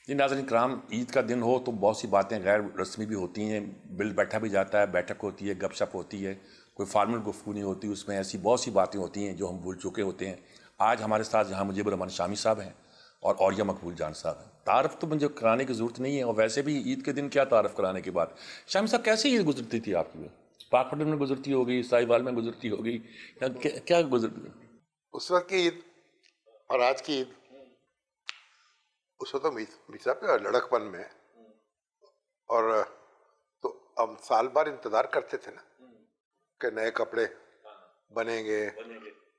जी नाज़रीन कराम, ईद का दिन हो तो बहुत सी बातें गैर रस्मी भी होती हैं, बिल बैठा भी जाता है, बैठक होती है, गपशप होती है, कोई फार्मल गुफ्तगू नहीं होती, उसमें ऐसी बहुत सी बातें होती हैं जो हम भूल चुके होते हैं। आज हमारे साथ जहाँ मुजीबुर रहमान शामी साहब हैं और औरिया मकबूल जान साहब हैं। तारफ़ तो मुझे कराने की ज़रूरत नहीं है, और वैसे भी ईद के दिन क्या तारफ़ कराने की बात। शामी साहब, कैसी ईद गुजरती थी आपकी? पाकपटन में गुजरती होगी, साहिवाल में गुजरती होगी, क्या गुजरती? उस वक्त की ईद और आज की ईद, उस वक्त तो मीसा पे लड़कपन में, और तो हम साल भर इंतजार करते थे ना कि नए कपड़े बनेंगे,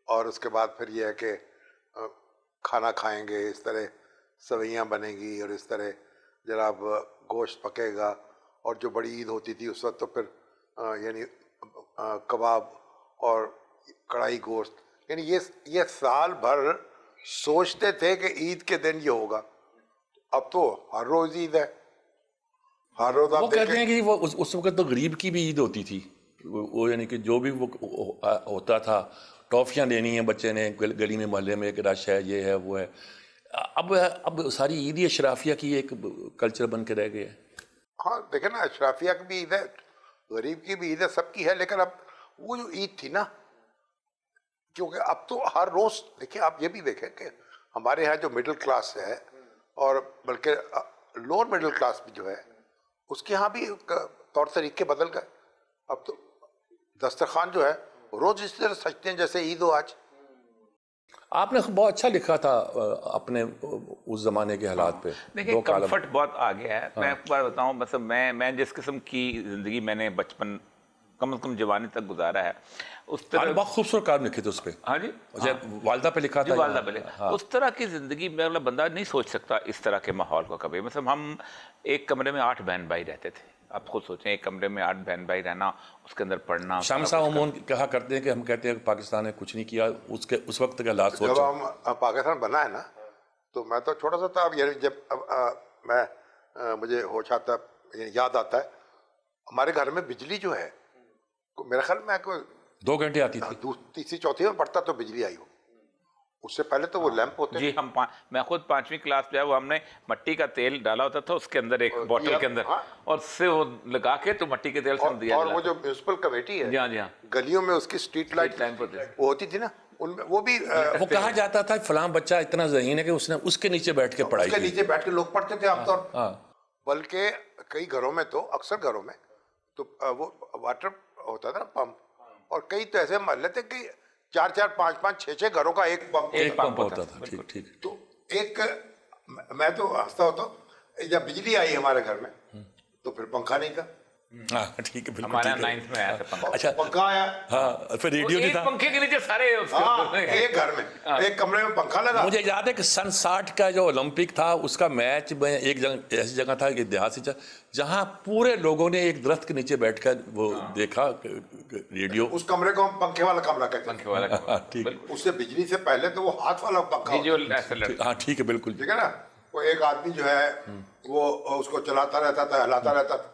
और उसके बाद फिर यह है कि खाना खाएंगे, इस तरह सवैयाँ बनेंगी और इस तरह जनाब गोश्त पकेगा। और जो बड़ी ईद होती थी उस वक्त तो फिर यानी कबाब और कढ़ाई गोश्त, यानी ये साल भर सोचते थे कि ईद के दिन ये होगा। अब तो हर रोज ईद है, हर रोज आप वो कहते हैं कि वो उस वक्त तो गरीब की भी ईद होती थी, वो यानी कि जो भी वो होता था, टॉफियाँ देनी है बच्चे ने, गली में मोहल्ले में एक रश है, ये है वो है। अब सारी ईद ही अशराफिया की एक कल्चर बन के रह गया है। हाँ देखे ना, अशराफिया की भी ईद है, गरीब की भी ईद है, सबकी है। लेकिन अब वो जो ईद थी ना, क्योंकि अब तो हर रोज देखिए, आप ये भी देखें कि हमारे यहाँ जो मिडिल क्लास है और बल्कि लोअर मिडिल क्लास भी जो है, उसके यहाँ भी तौर तरीके बदल गए। अब तो दस्तरखान जो है रोज इस तरह सजते हैं जैसे ईद हो आज। आपने बहुत अच्छा लिखा था अपने उस जमाने के हालात पे। देखिए कंफर्ट बहुत आ गया है। मैं एक बार बताऊं, मतलब मैं जिस किस्म की जिंदगी मैंने बचपन कम से कम जवानी तक गुजारा है, उस तरह बहुत खूबसूरत काम लिखे थे उस पर। हाँ जी, वालदा पे लिखा था, वालदा पे लिखा। उस तरह की जिंदगी में मतलब बंदा नहीं सोच सकता इस तरह के माहौल को कभी। मतलब हम एक कमरे में 8 बहन भाई रहते थे। आप खुद सोचें, एक कमरे में 8 बहन भाई रहना, उसके अंदर पढ़ना। शामी साहब अमूमन कहा करते हैं कि हम कहते हैं कि पाकिस्तान ने कुछ नहीं किया, उसके उस वक्त के हालात सोचो। जब हम पाकिस्तान बना है ना, तो मैं तो छोटा सा था। अब यानी जब मुझे होश आता, याद आता है, हमारे घर में बिजली जो है, मेरा ख्याल में 2 घंटे आती थी। तीसरी चौथी में पढ़ता तो बिजली आई हो, उससे पहले तो वो लैंप होते जी। मैं खुद 5वीं क्लास पे, वो हमने मट्टी का तेल डाला होता था उसके अंदर, एक बोतल के अंदर, और उससे वो लगा के तो मट्टी के तेल से दिया। और वो जो म्यूनिसिपल कमेटी है, जी हाँ जी हाँ, गलियों में उसकी स्ट्रीट लाइट वो होती थी ना, उनमें वो भी वो कहा जाता था फलां बच्चा इतना ज़हीन है कि उसने उसके नीचे बैठ के पढ़ाई की। उसके नीचे बैठ के लोग पढ़ते थे आमतौर। बल्कि कई घरों में तो, अक्सर घरों में तो वो वाटर होता था ना, पंप, और कई तो ऐसे मोहल्ले थे कि 4-4, 5-5, 6-6 घरों का एक पंप होता था। ठीक ठीक। तो एक मैं तो हंसता होता, जब बिजली आई हमारे घर में तो फिर पंखा नहीं था। हाँ ठीक है, बिल्कुल। हमारा 9th में आया था पंखा। अच्छा, पंखा आया। हाँ, फिर रेडियो नहीं था। पंखे के नीचे सारे एक घर में एक कमरे में पंखा लगा। मुझे याद है कि सन 60 का जो ओलंपिक था, उसका मैच में एक जगह, ऐसी जगह था ऐतिहासिक, जहाँ पूरे लोगों ने एक दरख्त के नीचे बैठकर वो देखा रेडियो। उस कमरे को हम पंखे वाला कमरा कहते हैं। पंखे वाला, ठीक। उससे बिजली से पहले तो वो हाथ वाला पंखा। हाँ ठीक है, बिल्कुल। ठीक है ना, वो एक आदमी जो है वो उसको चलाता रहता था, हिलाता रहता था।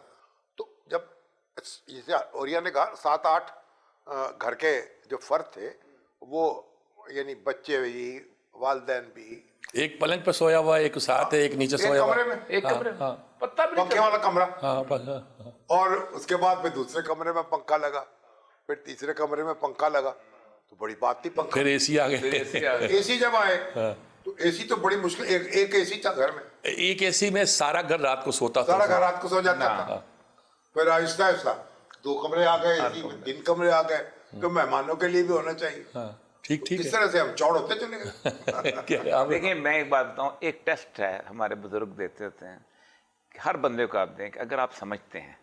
तो जब जैसे औरिया ने कहा, 7-8 घर के जो फर्द थे, वो यानी बच्चे भी, वालिदैन भी, एक पलंग पे सोया हुआ, एक साथ है, एक नीचे सोया हुआ, एक कमरे में पत्ता भी पंखे वाला कमरा। और उसके बाद फिर दूसरे कमरे में पंखा लगा, फिर तीसरे कमरे में पंखा लगा, तो बड़ी बात थी। पंखा, फिर एसी आ गए। एसी जब आए तो एसी तो बड़ी मुश्किल, एक एसी था घर में। एक एसी में सारा घर रात को सोता था, सारा घर रात को सो जाता था। फिर आहिस्ता आहिस्ता 2 कमरे आ गए, 3 कमरे आ गए, तो मेहमानों के लिए भी होना चाहिए। ठीक ठीक। इस तरह से हम चौड़ होते चले गए। देखिए मैं एक बात बताऊं, एक टेस्ट है हमारे बुजुर्ग देते होते हैं कि हर बंदे को आप दें कि अगर आप समझते हैं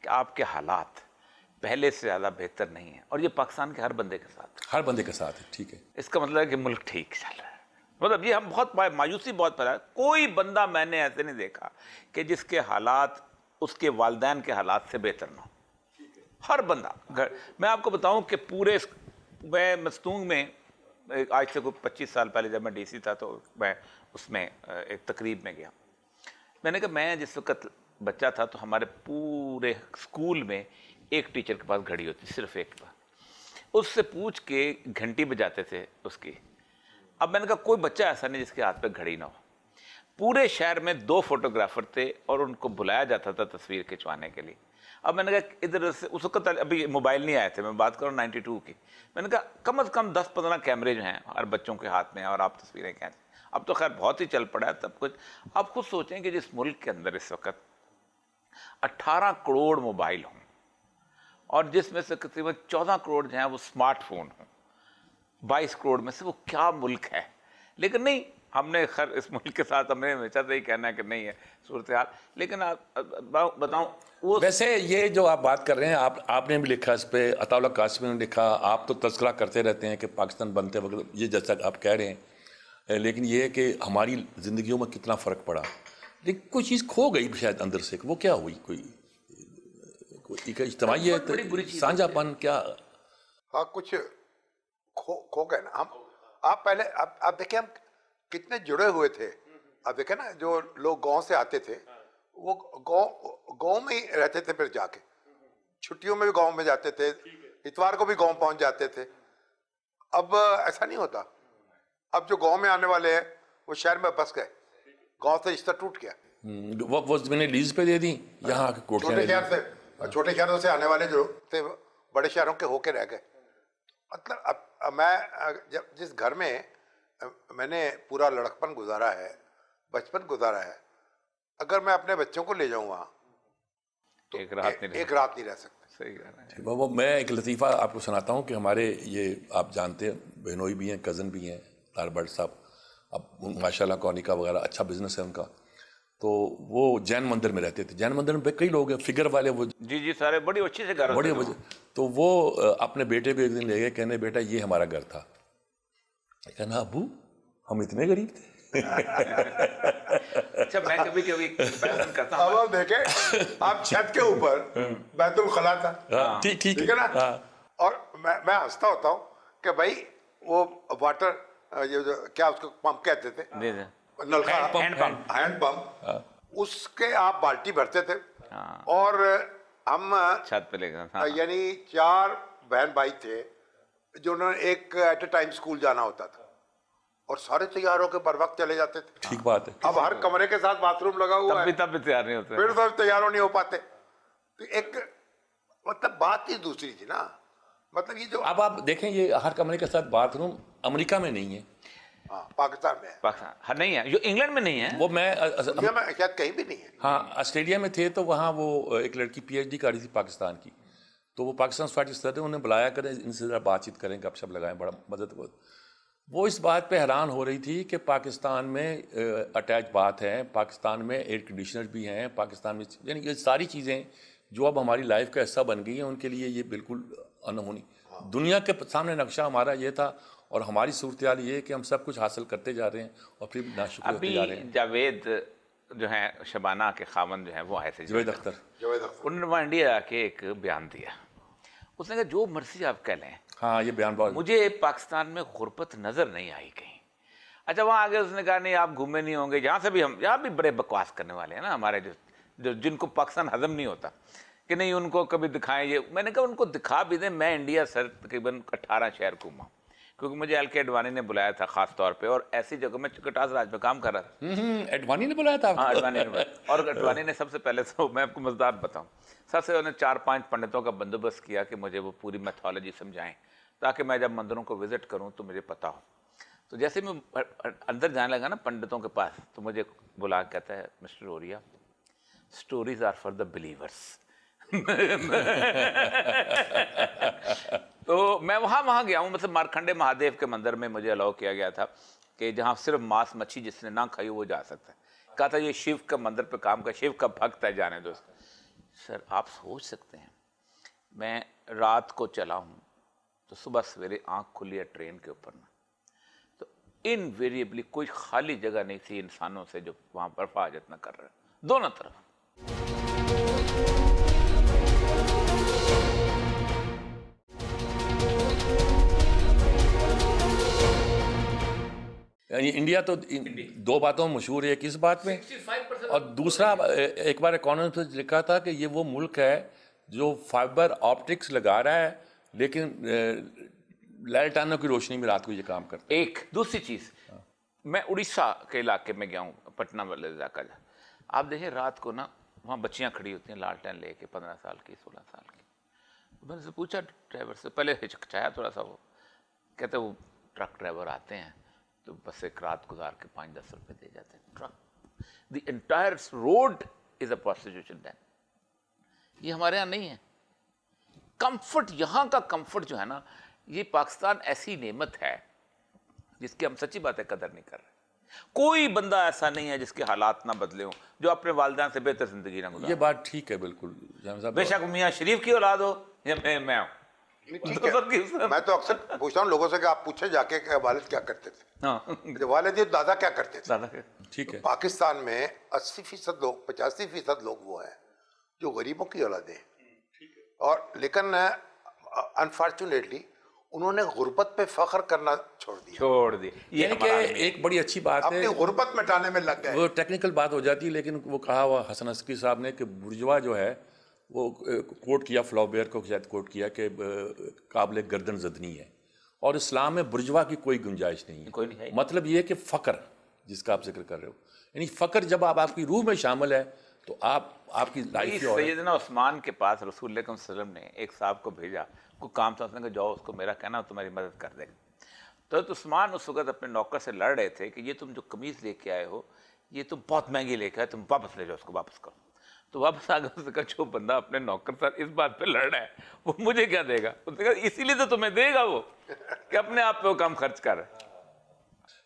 कि आपके हालात पहले से ज़्यादा बेहतर नहीं है, और ये पाकिस्तान के हर बंदे के साथ है, ठीक है, इसका मतलब है कि मुल्क ठीक चल रहा है। मतलब ये हम बहुत मायूसी बहुत पैदा, कोई बंदा मैंने ऐसे नहीं देखा कि जिसके हालात उसके वालिदैन के हालात से बेहतर ना हो। हर बंदा मैं आपको बताऊं कि पूरे, मैं मस्तूंग में आज से कोई 25 साल पहले जब मैं डीसी था, तो मैं उसमें एक तकरीब में गया। मैंने कहा, मैं जिस वक्त बच्चा था तो हमारे पूरे स्कूल में एक टीचर के पास घड़ी होती, सिर्फ एक बार, उससे पूछ के घंटी बजाते थे उसकी। अब मैंने कहा कोई बच्चा ऐसा नहीं जिसके हाथ पे घड़ी ना हो। पूरे शहर में 2 फोटोग्राफर थे और उनको बुलाया जाता था तस्वीर खिंचवाने के लिए। अब मैंने कहा इधर से उस वक्त अभी मोबाइल नहीं आए थे, मैं बात करूँ 92 की। मैंने कहा कम से कम 10-15 कैमरे जो हैं हर बच्चों के हाथ में और आप तस्वीरें खींचें। अब तो खैर बहुत ही चल पड़ा है सब कुछ। आप खुद सोचें कि जिस मुल्क के अंदर इस वक्त 18 करोड़ मोबाइल हों और जिसमें से तकरीबन 14 करोड़ जो हैं वो स्मार्टफोन हों, 22 करोड़ में से वो क्या मुल्क है। लेकिन नहीं, हमने खैर इस मुल्क के साथ हमें हमेशा से ही कहना है कि नहीं है सूरत हाल। लेकिन आप बताऊं वो वैसे ये जो आप बात कर रहे हैं, आपने भी लिखा इस पे, अताउल्लाह कासिमी ने लिखा, आप तो तज़किरा करते रहते हैं कि पाकिस्तान बनते वक्त ये जैसा आप कह रहे हैं, लेकिन ये है कि हमारी ज़िंदगियों में कितना फ़र्क पड़ा, लेकिन कोई चीज़ खो गई शायद अंदर से। वो क्या हुई? कोई इज्तिमाई है, साझापन क्या? हाँ, कुछ खो गए ना हम। आप पहले आप देखें हम कितने जुड़े हुए थे। आप देखें ना, जो लोग गांव से आते थे वो गांव में ही रहते थे, फिर जाके छुट्टियों में भी गांव में जाते थे, इतवार को भी गांव पहुंच जाते थे। अब ऐसा नहीं होता। अब जो गांव में आने वाले हैं वो शहर में बस गए, गांव से रिश्ता टूट गया। वो मैंने लीज पे दे दी यहाँ के छोटे शहरों से आने वाले जो थे बड़े शहरों के होके रह गए। मतलब अब मैं जब जिस घर में मैंने पूरा लड़कपन गुजारा है, बचपन गुजारा है, अगर मैं अपने बच्चों को ले जाऊँ वहाँ तो एक रात नहीं रह सकते। सही कह रहे हैं। वो मैं एक लतीफ़ा आपको सुनाता हूँ कि हमारे ये आप जानते हैं बहनोई भी हैं, कज़न भी हैं, तार भट्ट साहब, अब माशाल्लाह कौनी का वगैरह अच्छा बिजनेस है उनका। तो वो जैन मंदिर में रहते थे। जैन मंदिर में कई लोग हैं फिगर वाले, वो जी सारे बड़ी अच्छी से घर, बड़ी वजह। तो वो अपने बेटे को एक दिन ले गए, कहने बेटा ये हमारा घर था। कहना अबू हम इतने गरीब थे। अच्छा, मैं कभी करता हूँ। अब आप देखें, आप छत के ऊपर बैतुल खला था, ठीक है ना। और मैं हंसता होता हूँ कि भाई वो वाटर ये जो क्या उसको पंप कहते थे, नलका, हैंड पंप, उसके आप बाल्टी भरते थे। और हम छत पे लेकर, यानी 4 बहन भाई थे जिन्होंने एक एट ए टाइम स्कूल जाना होता था और सारे तैयार होकर बर वक्त चले जाते थे। ठीक बात है। अब हर कमरे के साथ बाथरूम लगा हुआ है, तब भी तैयार नहीं होते, फिर तो तैयार नहीं हो पाते। तो एक मतलब बात ही दूसरी थी ना। मतलब ये जो अब आप देखें, ये हर कमरे के साथ बाथरूम अमेरिका में नहीं है, पाकिस्तान में है। हाँ नहीं है, जो इंग्लैंड में नहीं है, वो मैं शायद कहीं भी नहीं है। हाँ, ऑस्ट्रेलिया में थे तो वहाँ वो एक लड़की PhD कर रही थी पाकिस्तान की, तो वो पाकिस्तान सोसाइटी सदर थे, उन्हें बुलाया करें, इनसे ज़रा बातचीत करें, गपशप लगाएं, बड़ा मदद को। वो इस बात पे हैरान हो रही थी कि पाकिस्तान में अटैच बात है, पाकिस्तान में एयर कंडीशनर भी हैं, पाकिस्तान में यानी ये सारी चीज़ें जो अब हमारी लाइफ का हिस्सा बन गई हैं, उनके लिए ये बिल्कुल अनहोनी। दुनिया के सामने नक्शा हमारा ये था और हमारी सूरत हाल ये है कि हम सब कुछ हासिल करते जा रहे हैं और फिर नाशुक्र होते जा रहे हैं। जावेद जो है, शबाना के खामन जो है वो आए थे, जावेद अख्तर, उन्होंने वहाँ इंडिया आके एक बयान दिया। उसने कहा जो मर्जी आप कह लें, हाँ ये बयान बहुत, मुझे पाकिस्तान में गुर्बत नज़र नहीं आई कहीं। अच्छा, वहाँ आगे उसने कहा नहीं आप घूमे नहीं होंगे, यहाँ से भी हम यहाँ भी बड़े बकवास करने वाले हैं ना हमारे जो जिनको पाकिस्तान हजम नहीं होता कि नहीं उनको कभी दिखाएं। ये मैंने कहा उनको दिखा भी दें। मैं इंडिया सर तकरीबन 18 शहर घूमा क्योंकि मुझे LK अडवाणी ने बुलाया था खास तौर पे, और ऐसी जगह में कटास राज में काम कर रहा था। अडवाणी ने बुलाया था? हाँ, अडवाणी ने बुलाया। और अडवाणी ने सबसे पहले तो मैं आपको मजेदार बताऊं, सबसे उन्होंने 4-5 पंडितों का बंदोबस्त किया कि मुझे वो पूरी मैथोलॉजी समझाएं ताकि मैं जब मंदिरों को विजिट करूं तो मुझे पता हो। तो जैसे मैं अंदर जाने लगा ना पंडितों के पास, तो मुझे बुला के कहता है mister Oriya, stories are for the believers. तो मैं वहाँ गया हूँ, मतलब मारखंडे महादेव के मंदिर में मुझे अलाउ किया गया था कि जहाँ सिर्फ मांस मच्छी जिसने ना खाई वो जा सकता है। कहा था ये शिव का मंदिर पे काम का, शिव का भक्त है, जाने दो। सर आप सोच सकते हैं, मैं रात को चला हूँ तो सुबह सवेरे आँख खुली है ट्रेन के ऊपर ना, तो इनवेरिएबली कोई खाली जगह नहीं थी इंसानों से जो वहाँ पर हिफाजत न कर रहे, दोनों तरफ। इंडिया तो 2 बातों में मशहूर है, किस बात में, और दूसरा एक बार इकोनॉमिस्ट ने लिखा था कि ये वो मुल्क है जो फाइबर ऑप्टिक्स लगा रहा है लेकिन लाइटानों की रोशनी में रात को ये काम करता है। एक दूसरी चीज, मैं उड़ीसा के इलाके में गया हूँ, पटना वाले इलाका। आप देखें रात को ना वहाँ बच्चियाँ खड़ी होती हैं लालटेन लेके, 15 साल की, 16 साल की। मैंने से पूछा ड्राइवर से, पहले हिचकिचाया थोड़ा सा, वो कहते वो ट्रक ड्राइवर आते हैं तो बस एक रात गुजार के 5-10 रुपये दे जाते हैं। Truck, the entire road is a prostitution then. ये हमारे यहाँ नहीं है। कंफर्ट, यहाँ का कंफर्ट जो है ना, ये पाकिस्तान ऐसी नेमत है जिसकी हम सच्ची बात है कदर नहीं कर रहे। कोई बंदा ऐसा नहीं है जिसके हालात ना बदले हों, जो अपने वालिदैन से बेहतर जिंदगी ना गुजारे। ये बात ठीक है बिल्कुल जाम साहब। बेशक मियाँ शरीफ की औलाद हो या मैं हूँ, ठीक है। मैं तो अक्सर पूछता हूँ लोगों से कि आप पूछे जाके कि वालिद क्या करते थे। हाँ, जो वालिद दादा क्या करते थे। दादा के ठीक है। पाकिस्तान में 80% लोग, 85% लोग वो हैं जो गरीबों की औलादे हैं, और लेकिन अनफॉर्चुनेटली उन्होंने गुर्बत पे फख्र करना छोड़ दिया। ये यानी कि एक बड़ी अच्छी बात है, अपनी गुर्बत मिटाने में लग गए। वो टेक्निकल बात हो जाती है, लेकिन वो कहा हुआ हसन अस्करी साहब ने कि बुर्जुआ जो है वो कोट किया, फ्लॉबेयर को शायद कोट किया कि काबिल गर्दन जदनी है, और इस्लाम में बुर्जुआ की कोई गुंजाइश नहीं है। कोई नहीं है। मतलब ये कि फ़क्र जिसका आप जिक्र कर रहे हो, यानी फ़क्र जब आपकी रूह में शामिल है तो आपकी लाइफ। सैयदना उस्मान के पास रसूल सल्लल्लाहु अलैहि वसल्लम ने एक साहब को भेजा, कोई काम था, उसने कहा जाओ उसको मेरा कहना तुम्हारी मदद कर देगा। तो उस्मान उस वक्त अपने नौकर से लड़ रहे थे कि ये तुम जो कमीज़ लेके आए हो ये तुम बहुत महंगी लेके आए, तुम वापस ले जाओ, उसको वापस करो। तो वापस आ गया, उसने कहा जो बंदा अपने नौकर साथ इस बात पे लड़ रहा है वो मुझे क्या देगा। उसने कहा इसीलिए तो तुम्हें देगा वो कि अपने आप पे वो कम खर्च कर।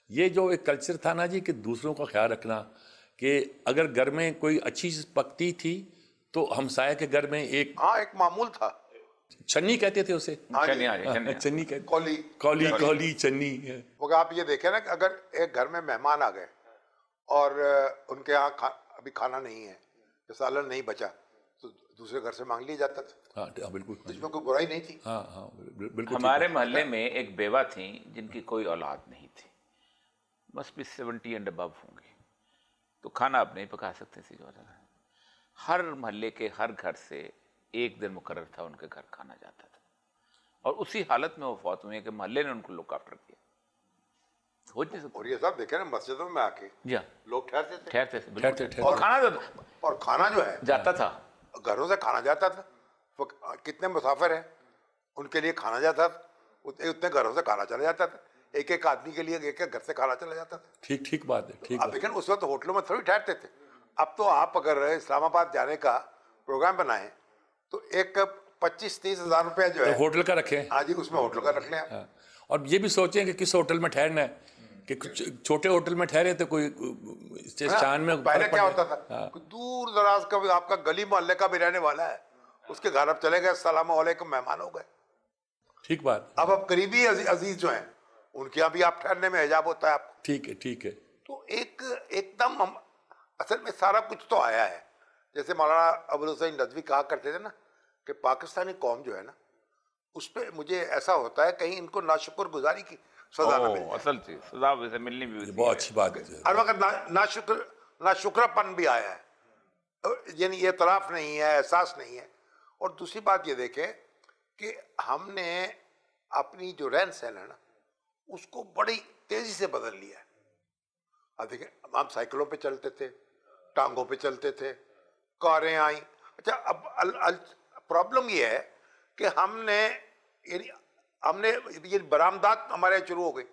ये जो एक कल्चर था ना जी कि दूसरों का ख्याल रखना, कि अगर घर में कोई अच्छी चीज़ पकती थी तो हमसाये के घर में एक मामूल था, छन्नी कहते थे उसे, चन्नी कहते, कौली चन्नी। मगर आप ये देखें ना कि अगर एक घर में मेहमान आ गए और उनके यहाँ अभी खाना नहीं है, सालन नहीं बचा, तो दूसरे घर से मांग लिया जाता था। हाँ बिल्कुल, इसमें कोई बुराई नहीं थी। हाँ बिल्कुल। हमारे मोहल्ले में एक बेवा थी जिनकी कोई औलाद नहीं थी, बस भी 70 एंड अबव होंगी, तो खाना आप नहीं पका सकते थे। हर मोहल्ले के हर घर से एक दिन मुकर्रर था उनके घर खाना जाता था, और उसी हालत में वो फौत हुई है कि मोहल्ले ने उनको लुक आफ्टर किया। हो नहीं सकता। और ये सब देखे ना मस्जिदों में आके जी लोग ठहरते थे और खाना जो है जाता था, घरों से खाना जाता था। कितने मुसाफिर हैं उनके लिए खाना जाता था, उतने घरों से खाना चला जाता था, एक एक आदमी के लिए एक एक घर से खाना चला जाता था। ठीक बात है, ठीक। अब लेकिन उस वक्त होटलों में थोड़ी ठहरते थे। अब तो आप अगर इस्लामाबाद जाने का प्रोग्राम बनाए तो एक 25-30 हज़ार रुपया जो है होटल का रखें। हाँ जी, उसमें होटल का रख लें। हाँ। और ये भी सोचें कि किस होटल में ठहरना है, कि छोटे होटल में ठहरे तो कोई स्टेशन में पहले क्या होता था, दूर दराज का आपका गली मोहल्ले का भी रहने वाला है, उसके घर अब चले गए, अस्सलाम वालेकुम, मेहमान हो गए। ठीक बात। अब करीबी अजीज जो हैं उनके यहाँ भी आप ठहरने में हिजाब होता है आपको। ठीक है। तो एकदम असल में सारा कुछ तो आया है। जैसे मौलाना अबुल हुसैन नदवी कहा करते थे ना कि पाकिस्तानी कौम जो है ना, उस पर मुझे ऐसा होता है कहीं इनको नाशुक्र गुजारी की सजा न मिल जाए। असल चीज सजा वैसे मिलनी भी बहुत अच्छी बात है। हर वक्त नाशुक्रपन भी आया है, यानी ये तराफ नहीं है, एहसास नहीं है। और दूसरी बात ये देखें कि हमने अपनी जो रहन सहन है ना उसको बड़ी तेजी से बदल लिया है। अब देखें, हम साइकिलों पे चलते थे, टांगों पे चलते थे, कारें आई। अच्छा, अब प्रॉब्लम ये है कि हमने ये बरामदात हमारे शुरू हो गई,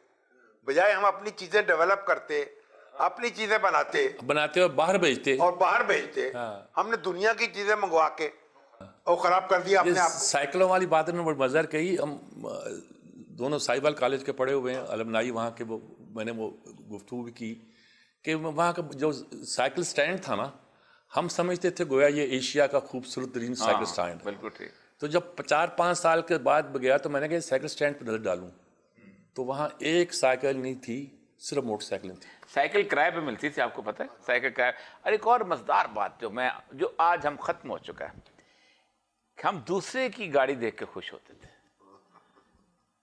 बजाय हम अपनी चीजें डेवलप करते, अपनी चीजें बनाते और बाहर भेजते। हाँ। हमने दुनिया की चीजें मंगवा के और खराब कर दिया अपने आप। साइकिलों वाली बात ने बड़ी मज़ेदार कही। हम दोनों साहिवाल कॉलेज के पढ़े हुए हैं, अलमनाई वहाँ के, वो मैंने वो गुफ्तगू भी की कि वहाँ का जो साइकिल स्टैंड था ना, हम समझते थे गोया ये एशिया का खूबसूरत तरीन साइकिल स्टैंड। बिल्कुल ठीक। तो जब 4-5 साल के बाद गया तो मैंने कहा साइकिल स्टैंड पर नजर डालूं, तो वहाँ एक साइकिल नहीं थी, सिर्फ मोटरसाइकिल थी। साइकिल किराए पे मिलती थी, आपको पता है साइकिल किराए। और एक और मजेदार बात जो आज हम खत्म हो चुका है, हम दूसरे की गाड़ी देख के खुश होते थे,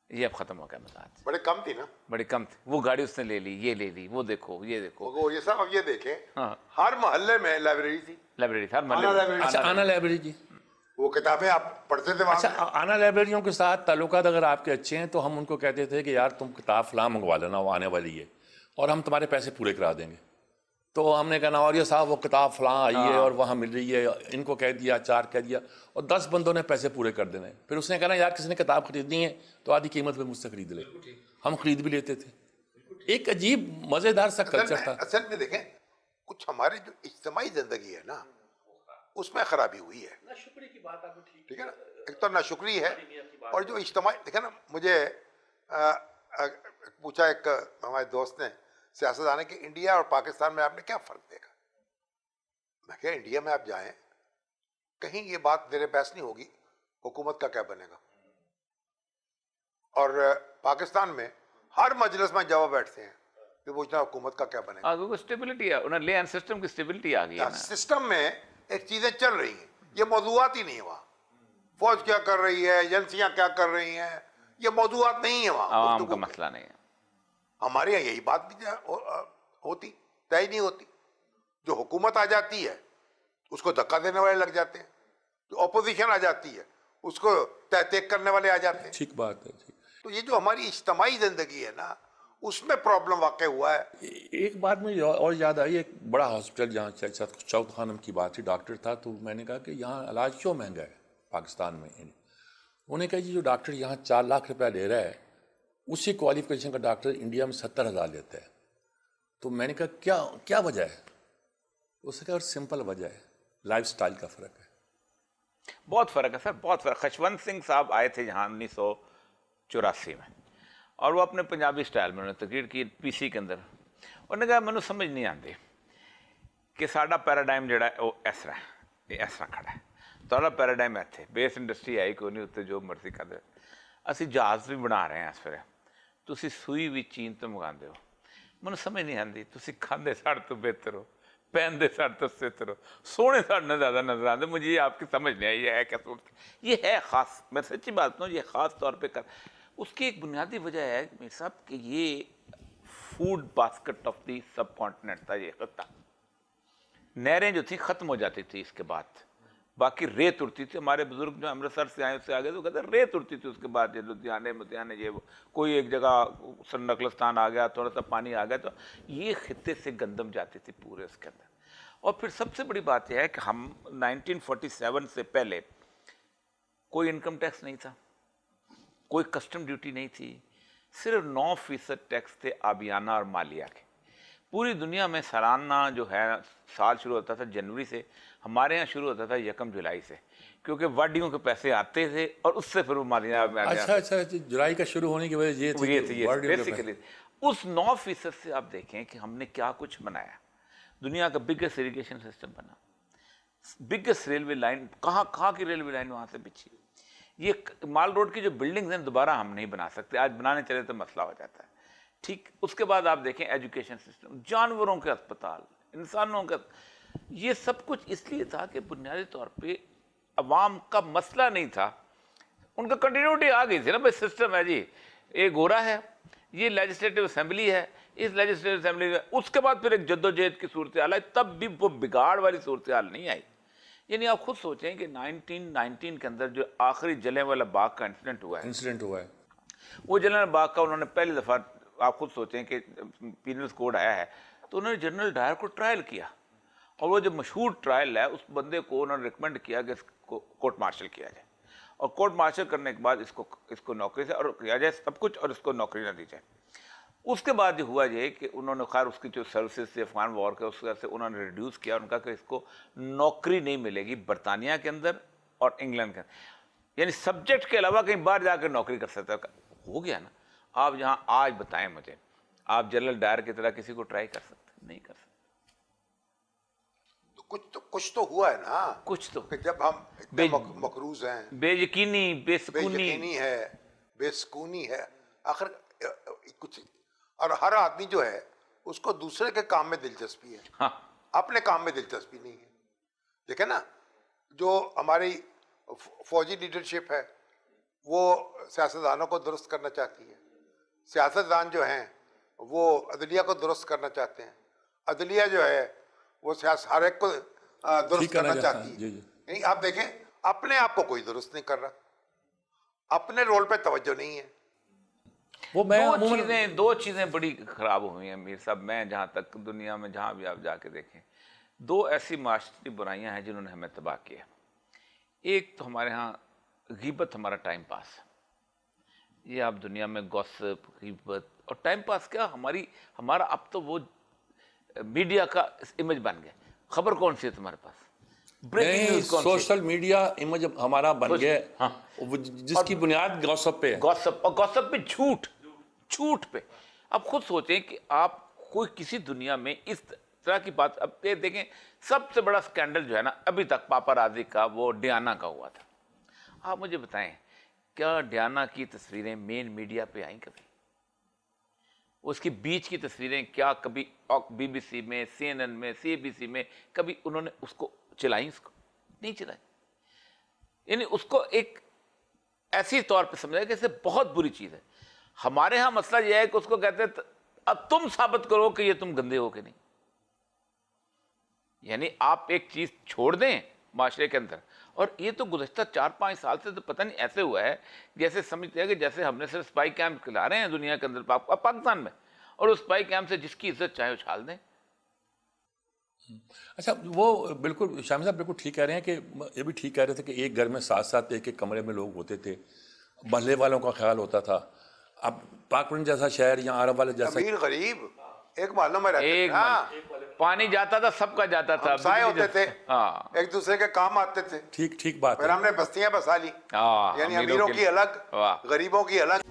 ये अब खत्म हो गया। मजाज बड़े कम थी ना, बड़ी कम थी। वो गाड़ी उसने ले ली, ये ले ली, वो देखो ये देखो, वो ये सब। अब ये देखें, हाँ। हर मोहल्ले में लाइब्रेरी थी। अच्छा, आना लाइब्रेरी जी, वो किताबें आप पढ़ते थे वहाँ। अच्छा, आना लाइब्रेरियों के साथ ताल्लुकात अगर आपके अच्छे हैं तो हम उनको कहते थे कि यार तुम किताब फलां मंगवा लेना, वो आने वाली है। और हम तुम्हारे पैसे पूरे करा देंगे। तो हमने कहा नवारिया साहब वो किताब फलां आई है और वहाँ मिल रही है, इनको कह दिया, 4 कह दिया, और 10 बंदों ने पैसे पूरे कर देने। फिर उसने कहा यार किसी ने किताब खरीदनी है तो आधी कीमत पे मुझसे खरीद ले। हम खरीद भी लेते थे। एक अजीब मज़ेदार सा कल्चर था। असल में देखें, कुछ हमारी जो इज्तिमाई जिंदगी है ना, उसमें खराबी हुई है। नाशुक्री की बात आपने ठीक है ना, एक तो नाशुक्री है, और जो इज्तिमाई देखें ना, मुझे पूछा एक हमारे दोस्त ने सियासतदान कि इंडिया और पाकिस्तान में आपने क्या फ़र्क देखा। मैं कहा इंडिया में आप जाएं, कहीं ये बात मेरे बहस नहीं होगी हुकूमत का क्या बनेगा, और पाकिस्तान में हर मजलिस में जब बैठते हैं कि पूछना हुकूमत का क्या बनेगा। क्योंकि स्टेबिलिटी है, उन्हें ले सिस्टम की स्टेबिलिटी आ गई है ना। सिस्टम में एक चीज़ें चल रही हैं, ये मौजूआत ही नहीं है वहाँ। फौज क्या कर रही है, एजेंसियाँ क्या कर रही हैं, ये मौजूआत नहीं है वहाँ। आवाम का मसला नहीं है। हमारे यहाँ यही बात भी होती, तय नहीं होती। जो हुकूमत आ जाती है उसको धक्का देने वाले लग जाते हैं, जो अपोजिशन आ जाती है उसको तहतेक करने वाले आ जाते हैं। ठीक बात है। तो ये जो हमारी इज्तिमाई जिंदगी है ना, उसमें प्रॉब्लम वाक़ई हुआ है। एक बात मुझे और याद आई, एक बड़ा हॉस्पिटल जहाँ चौथ खानम की बात थी, डॉक्टर था, तो मैंने कहा कि यहाँ इलाज क्यों महंगा है पाकिस्तान में। उन्होंने कहा जी जो डॉक्टर यहाँ 4 लाख रुपया ले रहा है, उसी क्वालिफिकेशन का डॉक्टर इंडिया में 70,000 लेता है। तो मैंने कहा क्या वजह है। उसने कहा सिंपल वजह है, लाइफस्टाइल का फ़र्क है। बहुत फ़र्क है सर, बहुत फ़र्क। खशवंत सिंह साहब आए थे यहाँ 1984 में, और वो अपने पंजाबी स्टाइल में उन्होंने तकरीर की पीसी के अंदर। उन्होंने कहा मैंने समझ नहीं आती कि साडा पैराडाइम जिहड़ा है वो इस तरह ये इस तरह खड़ा है, तुहाडा पैराडाइम इत्थे बेस इंडस्ट्री आई कोई नहीं, उत्ते जो मर्जी कर दे। असीं जहाज़ भी बना रहे हैं इस वे, तुसीं सूई भी चीन तो मंगाते हो। मैनूं समझ नहीं आती, तुसीं खांदे साढ़े तो बेहतर हो, पहनते साढ़े तो सेहतर हो, सोने साढ़े ना ज़्यादा नजर आते। मुझे ये आपकी समझ नहीं आई, ये है क्या सूरत, ये है ख़ास। मैं सच्ची बात बताऊँ, ये ख़ास तौर पे कर उसकी एक बुनियादी वजह है मेरे साहब कि ये फूड बास्केट ऑफ दी सब कॉन्टिनेंट था ये खत्ता। नहरें जो थी ख़त्म हो जाती थी, इसके बाद बाकी रेत उड़ती थी। हमारे बुजुर्ग जो अमृतसर से आए उससे आगे तो कहते रेत उड़ती थी, उसके बाद ये लुधियाने ये वो, कोई एक जगह नकलस्तान आ गया, थोड़ा सा पानी आ गया, तो ये खित्ते से गंदम जाती थी पूरे उसके अंदर। और फिर सबसे बड़ी बात यह है कि हम 1947 से पहले कोई इनकम टैक्स नहीं था, कोई कस्टम ड्यूटी नहीं थी, सिर्फ 9% टैक्स थे आबियाना और मालिया के। पूरी दुनिया में सालाना जो है साल शुरू होता था जनवरी से, हमारे यहाँ शुरू होता था 1 जुलाई से, क्योंकि वाडियों के पैसे आते थे और उससे फिर वो मालिया। अच्छा, जुलाई का शुरू होने की वजह ये थी बेसिकली। उस 9% से आप देखें कि हमने क्या कुछ बनाया। दुनिया का बिगेस्ट इरिगेशन सिस्टम बना, बिगेस्ट रेलवे लाइन, कहाँ की रेलवे लाइन वहाँ से बिछी। ये माल रोड की जो बिल्डिंग्स हैं दोबारा हम नहीं बना सकते, आज बनाने चले तो मसला हो जाता है। ठीक, उसके बाद आप देखें एजुकेशन सिस्टम, जानवरों के अस्पताल, इंसानों का, ये सब कुछ इसलिए था कि बुनियादी तौर पे अवाम का मसला नहीं था, उनका कंटिन्यूटी आ गई थी ना भाई, सिस्टम है जी, एक गोरा है, ये लेजिस्लेटिव असेंबली है, इस लेजिस्लेटिव असेंबली में उसके बाद फिर एक जद्दोजहद की सूरत हाल आई, तब भी वो बिगाड़ वाली सूरत हाल नहीं आई। यानी आप खुद सोचें कि 1919 के अंदर जो आखिरी जलियांवाला बाग का इंसिडेंट हुआ है, वो जलियांवाला बाग का उन्होंने पहली दफ़ा, आप खुद सोचें कि पीनल कोड आया है तो उन्होंने जनरल डायर को ट्रायल किया, और वो जो मशहूर ट्रायल है उस बंदे को उन्होंने रिकमेंड किया कि इसको कोर्ट मार्शल किया जाए, और कोर्ट मार्शल करने के बाद इसको नौकरी से और किया जाए सब कुछ, और इसको नौकरी ना दी जाए। उसके बाद जो हुआ ये कि उन्होंने खैर उसकी जो सर्विसेज थी अफगान वॉर के, उसके से उन्होंने रिड्यूस किया, उनका कि इसको नौकरी नहीं मिलेगी बरतानिया के अंदर और इंग्लैंड के अंदर, यानी सब्जेक्ट के अलावा कहीं बाहर जाकर नौकरी कर सकता हो गया ना। आप जहाँ आज बताएं मुझे, आप जनरल डायर की तरह किसी को ट्राई कर सकते? नहीं कर सकते। तो कुछ तो हुआ है ना, कुछ तो, जब हम इतने मकरूज हैं, बेयकीनी बेसकूनी है आखिर कुछ, और हर आदमी जो है उसको दूसरे के काम में दिलचस्पी है, हाँ, अपने काम में दिलचस्पी नहीं है। देखे ना, जो हमारी फौजी लीडरशिप है वो सियासतदानों को दुरुस्त करना चाहती है, सियासतदान जो हैं वो अदलिया को दुरुस्त करना चाहते हैं, अदलिया जो है वो हर एक को दुरुस्त करना चाहती है। नहीं, आप देखें अपने आप को कोई दुरुस्त नहीं कर रहा, अपने रोल पे तवज्जो नहीं है। वो मैं दो चीज़ें बड़ी ख़राब हुई हैं मीर साहब, मैं जहाँ तक दुनिया में जहाँ भी आप जाके देखें, दो ऐसी माशरती बुराइयाँ हैं जिन्होंने हमें तबाह किया। एक तो हमारे यहाँ ग़ीबत, हमारा टाइम पास, ये आप दुनिया में गॉसिप, ग़ीबत और टाइम पास क्या, हमारा अब तो वो मीडिया का इमेज बन गया। खबर कौन सी है तुम्हारे पास, ब्रेकिंग न्यूज़ कौन सी, सोशल मीडिया इमेज हमारा बन गया। हाँ, जिसकी बुनियाद गॉसिप पे है, गॉसिप, और गॉसिप पे झूठ पे। अब खुद सोचें कि आप कोई किसी दुनिया में इस तरह की बात, अब ये देखें सबसे बड़ा स्कैंडल जो है ना अभी तक पापाराजी का, वो डियाना का हुआ था। आप मुझे बताएं, क्या डियाना की तस्वीरें मेन मीडिया पे आई कभी? उसकी बीच की तस्वीरें क्या कभी BBC में, CNN में, CBC में कभी उन्होंने उसको चलाई? उसको नहीं चलाई। यानी उसको एक ऐसी तौर पे समझा कि इसे बहुत बुरी चीज़ है। हमारे यहाँ मसला यह है कि उसको कहते हैं अब तुम साबित करो कि ये तुम गंदे हो कि नहीं। यानी आप एक चीज़ छोड़ दें माशरे के अंदर, और ये तो गुज़श्ता 4-5 साल से तो पता नहीं ऐसे हुआ है जैसे समझते हैं कि जैसे हमने सिर्फ स्पाई कैंप खिला रहे हैं दुनिया के अंदर, पाकिस्तान में, और उस स्पाई कैंप से जिसकी इज्जत चाहे उछाल दें। अच्छा, वो बिल्कुल शामिल साहब बिल्कुल ठीक कह रहे हैं कि ये भी ठीक कह रहे थे कि एक घर में साथ एक एक कमरे में लोग होते थे, मोहल्ले वालों का ख्याल होता था। अब पाकपुर जैसा शहर या अरब वाले जैसा, अमीर गरीब एक मोहल्लों में रहते थे, पानी जाता था, सबका जाता था, हमसाए होते थे, हाँ, एक दूसरे के काम आते थे। ठीक बात फिर है। हमने बस्तियां बसा ली, यानी अमीरों की अलग, गरीबों की अलग।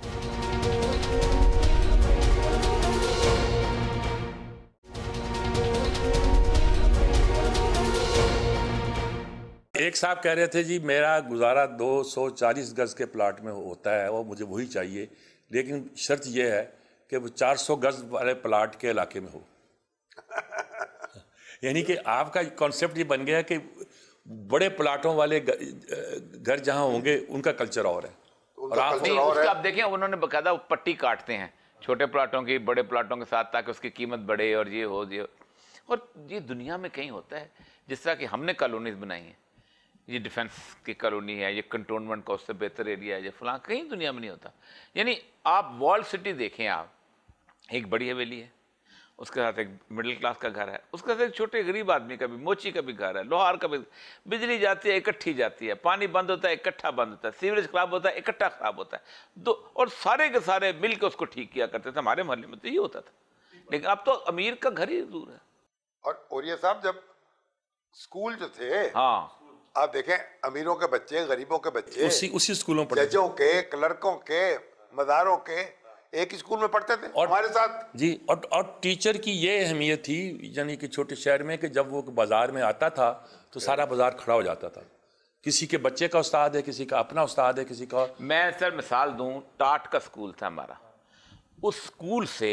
एक साहब कह रहे थे जी मेरा गुजारा 240 गज के प्लाट में होता है, वो मुझे वही चाहिए, लेकिन शर्त यह है कि वो 400 गज वाले प्लाट के इलाके में हो। यानी कि आपका कॉन्सेप्ट ये बन गया कि बड़े प्लाटों वाले घर जहां होंगे उनका कल्चर और है, और आप देखें उन्होंने बकायदा पट्टी काटते हैं छोटे प्लाटों की बड़े प्लाटों के साथ, ताकि उसकी कीमत बढ़े और ये हो ये। और ये दुनिया में कहीं होता है, जिस तरह की हमने कॉलोनीज बनाई हैं, ये डिफेंस की कॉलोनी है, ये कंटोनमेंट का उससे बेहतर एरिया है, ये फलां, कहीं दुनिया में नहीं होता। यानी आप वॉल सिटी देखें, आप एक बड़ी हवेली है, उसके साथ एक मिडिल क्लास का घर है, उसके साथ एक छोटे गरीब आदमी का भी, मोची का भी घर है, लोहार का भी। बिजली जाती है इकट्ठी जाती है, पानी बंद होता है इकट्ठा बंद होता है, सीवरेज खराब होता है इकट्ठा खराब होता है, और सारे के सारे मिल के उसको ठीक किया करते थे। हमारे मोहल्ले में तो ये होता था, लेकिन अब तो अमीर का घर ही दूर है। और ये साहब जब स्कूल जो थे, हाँ, आप देखें अमीरों के बच्चे, गरीबों के बच्चे उसी स्कूलों पढ़ते, जजों के, क्लर्कों के, मदारों के एक ही स्कूल में पढ़ते थे और हमारे साथ जी। और टीचर की ये अहमियत थी, यानी कि छोटे शहर में, कि जब वो बाजार में आता था तो सारा बाजार खड़ा हो जाता था। किसी के बच्चे का उस्ताद है, किसी का अपना उस्ताद है, किसी का। मैं सर मिसाल दूं, टाट का स्कूल था हमारा, उस स्कूल से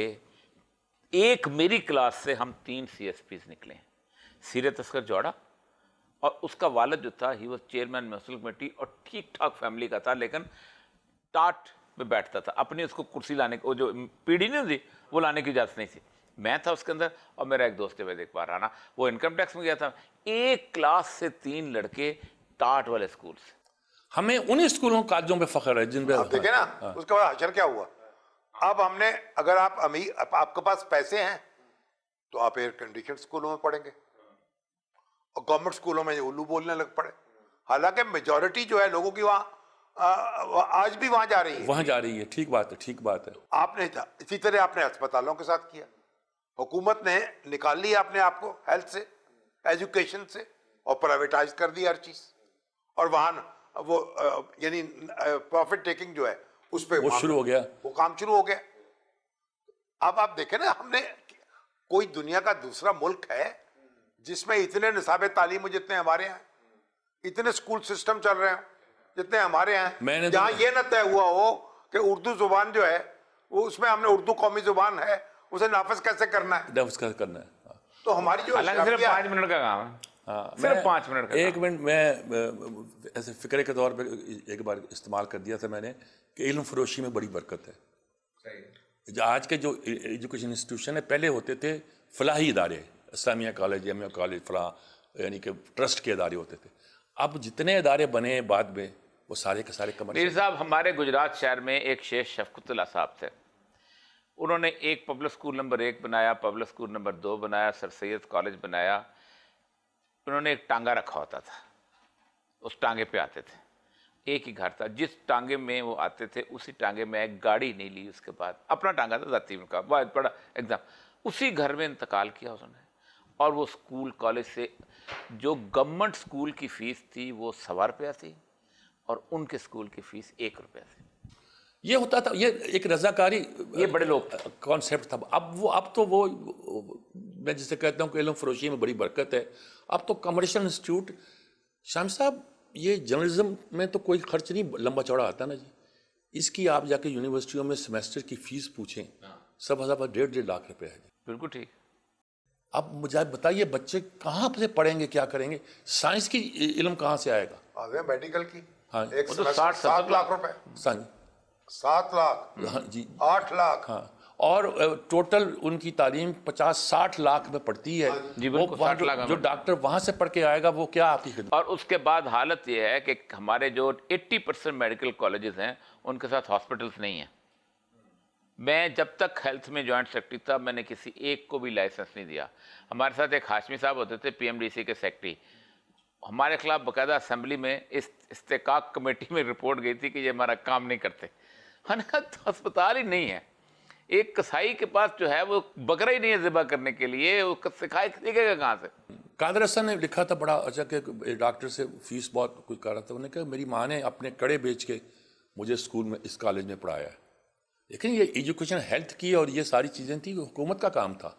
एक मेरी क्लास से हम 3 CSPs निकले। सीरत अस्कर जौड़ा, और उसका वालिद जो था, he was chairman municipal committee, और ठीक ठाक फैमिली का था, लेकिन टाट में बैठता था। अपनी उसको कुर्सी लाने, वो जो पीढ़ी नहीं थी, वो लाने की इजाज़त नहीं थी। मैं था उसके अंदर, और मेरा एक दोस्त है वैद इकबाल राना, वो इनकम टैक्स में गया था। एक क्लास से 3 लड़के टाट वाले स्कूल से। हमें उन्हीं स्कूलों कॉलेजों पे फख्र है जिन पे आप देखे ना। उसके बाद हशर क्या हुआ, अब हमने, अगर आप अमीर, आपके पास पैसे हैं तो आप एयर कंडीशन स्कूलों में पढ़ेंगे, और गवर्नमेंट स्कूलों में उर्दू बोलने लग पड़े। हालांकि मेजॉरिटी जो है लोगों की वहाँ आज भी वहाँ जा रही है, वहाँ जा रही है। ठीक बात है, ठीक बात है। आपने इसी तरह आपने अस्पतालों के साथ किया, हुकूमत ने निकाल लिया अपने आप को हेल्थ से, एजुकेशन से, और प्राइवेटाइज कर दी हर चीज, और वहाँ वो यानी प्रॉफिट टेकिंग जो है उस पर वो शुरू हो गया, वो काम शुरू हो गया। अब आप देखें ना, हमने, कोई दुनिया का दूसरा मुल्क है जिसमें इतने निसाब तालीम जितने हमारे यहाँ, इतने स्कूल सिस्टम चल रहे हैं जितने हमारे यहाँ, जहाँ ये न तय हुआ हो कि उर्दू जुबान जो है वो, उसमें हमने उर्दू कौमी जुबान है, उसे नाफिज कैसे करना है, नाफिज कैसे करना है। तो हमारी जो सिर्फ 5 मिनट का काम है। हाँ, सिर्फ 5 मिनट का। 1 मिनट मैं ऐसे फिक्रे के तौर पे एक बार इस्तेमाल कर दिया था मैंने, कि इल्म फरोशी में बड़ी बरकत है। आज के जो एजुकेशन इंस्टीट्यूशन है, पहले होते थे फलाही इदारे, इस्लामिया कॉलेज, जामिया कॉलेज, फलाह, यानी कि ट्रस्ट के इदारे होते थे। अब जितने इदारे बने बाद में, वो सारे के सारे कमर्शियल। मीर साहब, हमारे गुजरात शहर में एक शेख शफकतुल्लाह साहब थे, उन्होंने एक पब्लिक स्कूल नंबर 1 बनाया, पब्लिक स्कूल नंबर 2 बनाया, सर सैयद कॉलेज बनाया। उन्होंने एक टांगा रखा होता था, उस टांगे पे आते थे, एक ही घर था, जिस टांगे में वो आते थे उसी टांगे में एक गाड़ी नहीं ली। उसके बाद अपना टांगा था जाती उनका, बहुत बड़ा एकदम, उसी घर में इंतकाल किया उन्होंने। और वो स्कूल कॉलेज से जो गवर्नमेंट स्कूल की फ़ीस थी वो ₹1.25 थी और उनके स्कूल की फ़ीस ₹1 थी। ये होता था, ये एक रजाकारी, ये बड़े लोग कॉन्सेप्ट था। अब तो वो मैं जिसे कहता हूँ कि इल्म फरोशी में बड़ी बरकत है। अब तो कमर्शियल इंस्टीट्यूट, शाम साहब, ये जर्नलिज्म में तो कोई खर्च नहीं लंबा चौड़ा आता ना जी। इसकी आप जाके यूनिवर्सिटियों में सेमेस्टर की फीस पूछें, सब हज़ार 1.5 लाख रुपए है जी। बिल्कुल ठीक। अब मुझे बताइए बच्चे कहाँ से पढ़ेंगे, क्या करेंगे? साइंस की इल्म कहाँ से आएगा? आगे मेडिकल की हाँ, एक तो सेमेस्टर 7 लाख रुपए, साइंस, 7 लाख, हाँ जी, 8 लाख। हाँ। और टोटल उनकी तालीम 50-60 लाख में पड़ती है। जी, वो बिल्कुल, 60 लाख में जो डॉक्टर वहाँ से पढ़ के आएगा वो क्या आपकी खिदमत? और उसके बाद हालत ये है कि हमारे जो 80% मेडिकल कॉलेजेस हैं उनके साथ हॉस्पिटल्स नहीं हैं। मैं जब तक हेल्थ में जॉइंट सेक्रेटरी था मैंने किसी एक को भी लाइसेंस नहीं दिया। हमारे साथ एक हाशमी साहब होते थे पीएमडीसी के सेक्रेटरी, हमारे खिलाफ बाकायदा असेंबली में इस इस्तेकाक कमेटी में रिपोर्ट गई थी कि ये हमारा काम नहीं करते। हमने कहा तो अस्पताल ही नहीं है, एक कसाई के पास जो है वो बकरा ही नहीं है ज़िबा करने के लिए, वो सिखाए सीखेगा कहाँ से? कादर हसन ने लिखा था बड़ा अच्छा कि डॉक्टर से फीस बहुत कुछ कर रहा था। उन्होंने कहा मेरी माँ ने अपने कड़े बेच के मुझे स्कूल में, इस कॉलेज में पढ़ाया है। लेकिन ये एजुकेशन हेल्थ की और ये सारी चीज़ें थी, हुकूमत का काम था।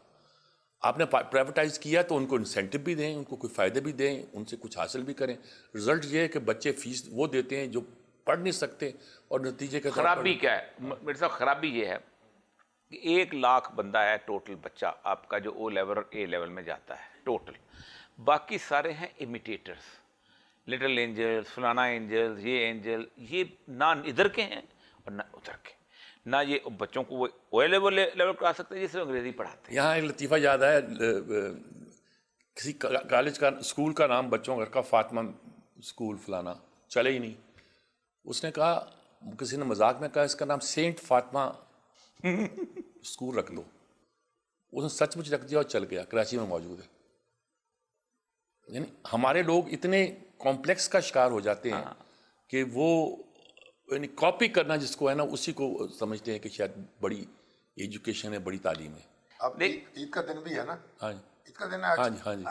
आपने प्राइवेटाइज किया तो उनको इंसेंटिव भी दें, उनको कोई फ़ायदे भी दें, उनसे कुछ हासिल भी करें। रिजल्ट ये है कि बच्चे फीस वो देते हैं जो पढ़ नहीं सकते, और नतीजे के खराबी क्या है मेरे साथ? खराबी ये है कि 1 लाख बंदा है टोटल बच्चा आपका जो O लेवल और A लेवल में जाता है टोटल, बाकी सारे हैं इमिटेटर्स, लिटिल एंजल्स, फलाना एंजल्स, ये एंजल, ये ना इधर के हैं और ना उधर के, ना ये बच्चों को वो O लेवल करा सकते हैं जिससे अंग्रेजी पढ़ाते हैं। यहाँ एक लतीफ़ा याद आया, किसी कॉलेज का, स्कूल का नाम बच्चों का रखा फातिमा स्कूल फलाना, चले ही नहीं। उसने कहा, किसी ने मजाक में कहा इसका नाम सेंट फातिमा स्कूल रख दो। उसने सचमुच रख दिया और चल गया, कराची में मौजूद है। यानी हमारे लोग इतने कॉम्प्लेक्स का शिकार हो जाते हैं कि वो यानी कॉपी करना जिसको है ना, उसी को समझते हैं कि शायद बड़ी एजुकेशन है, बड़ी तालीम है। अब ईद का दिन भी है ना? हाँ ईद का दिन है आज। हाँ जी, हाँ जी।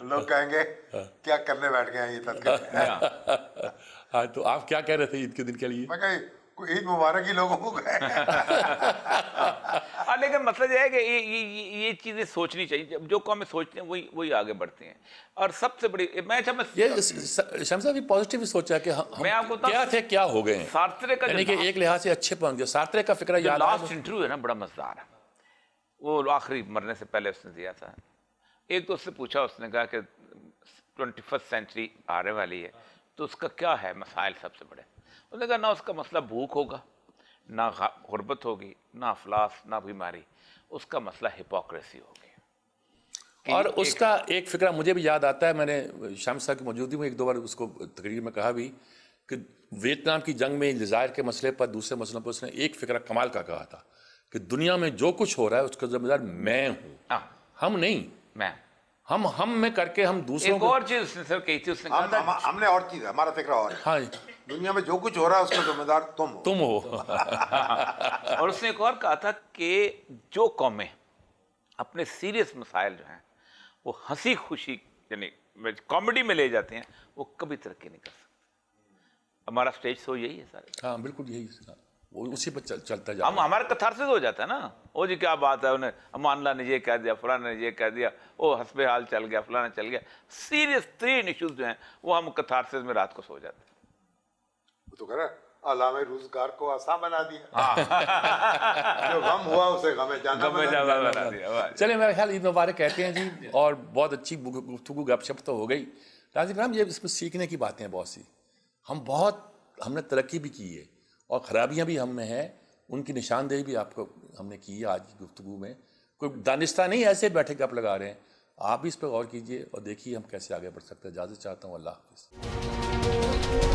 लोग कहेंगे क्या करने बैठ गए हैं ये तक। हाँ, तो आप क्या कह रहे थे ईद के दिन के लिए? मैं कही कोई ईद मुबारक ही लोगों को कहे। लेकिन मतलब यह है कि ये चीज़ें सोचनी चाहिए, जो कौमें सोचते हैं वही आगे बढ़ते हैं। और सबसे बड़ी ये शमसा भी पॉजिटिव सोचा कि हम मैं आपको क्या थे, क्या हो गए हैं। सार्त्रे का यानी कि एक लिहाज से अच्छे पहुंच गए। सार्त्रे का फिक्र याद लास्ट इंटरव्यू है ना, बड़ा मजेदार है वो, आखिरी मरने से पहले उसने दिया था। एक तो उससे पूछा, उसने कहा कि 21st सेंचुरी आने वाली है तो उसका क्या है मसाइल सबसे बड़े? उसने कहा ना उसका मसला भूख होगा, ना गुर्बत होगी, ना अफलास, ना बीमारी, उसका मसला हिपोक्रेसी होगी। और उसका एक फिक्रा मुझे भी याद आता है, मैंने शाम साहब की मौजूदगी में 1-2 बार उसको तकरीर में कहा भी कि वियतनाम की जंग में अलजायर के मसले पर, दूसरे मसलों पर उसने एक फिक्रा कमाल का कहा था कि दुनिया में जो कुछ हो रहा है उसका जिम्मेदार मैं हूँ, हम नहीं। हम में करके हम दूसरों को। और चीज उसने सर कही थी, उसने कहा था हमने और चीज, हमारा फिक्र और है। हाँ, दुनिया में जो कुछ हो रहा है उसका जिम्मेदार तुम हो। और उसने एक और कहा था कि जो कौमें अपने सीरियस मसाइल जो हैं वो हंसी खुशी यानी कॉमेडी में ले जाते हैं, वो कभी तरक्की नहीं कर सकते। हमारा स्टेज शो यही है सारे। हाँ बिल्कुल यही, वो उसी पर चलता जा। हमारा कथारसिस हो जाता है ना, ओ जी क्या बात है, उन्हें अमानला ने ये कह दिया, फलाना ने ये कह दिया, ओ हस्बे हाल चल गया, फलाना चल गया। सीरियस 3 इश्यूज जो हैं वो हम कथारसिस में रात को सो जाते हैं। वो तो कह रहा है अल्लाह में रोजगार को आसान बना दिया। जो गम हुआ उसे गमे जाना बना दिया। चलिए, मेरा ख्याल ईद मुबारक कहते हैं जी, और बहुत अच्छी गुफ्तगू गपशप तो हो गई। राजीव राम, ये इसमें सीखने की बातें हैं बहुत सी। हमने तरक्की भी की है और ख़राबियाँ भी हम में हैं, उनकी निशानदेही भी आपको हमने की है आज की गुफ्तगू में। कोई दानिस्ता नहीं ऐसे बैठे गप लगा रहे हैं, आप भी इस पर गौर कीजिए और देखिए हम कैसे आगे बढ़ सकते हैं। इजाज़त चाहता हूँ, अल्लाह हाफ़िज़।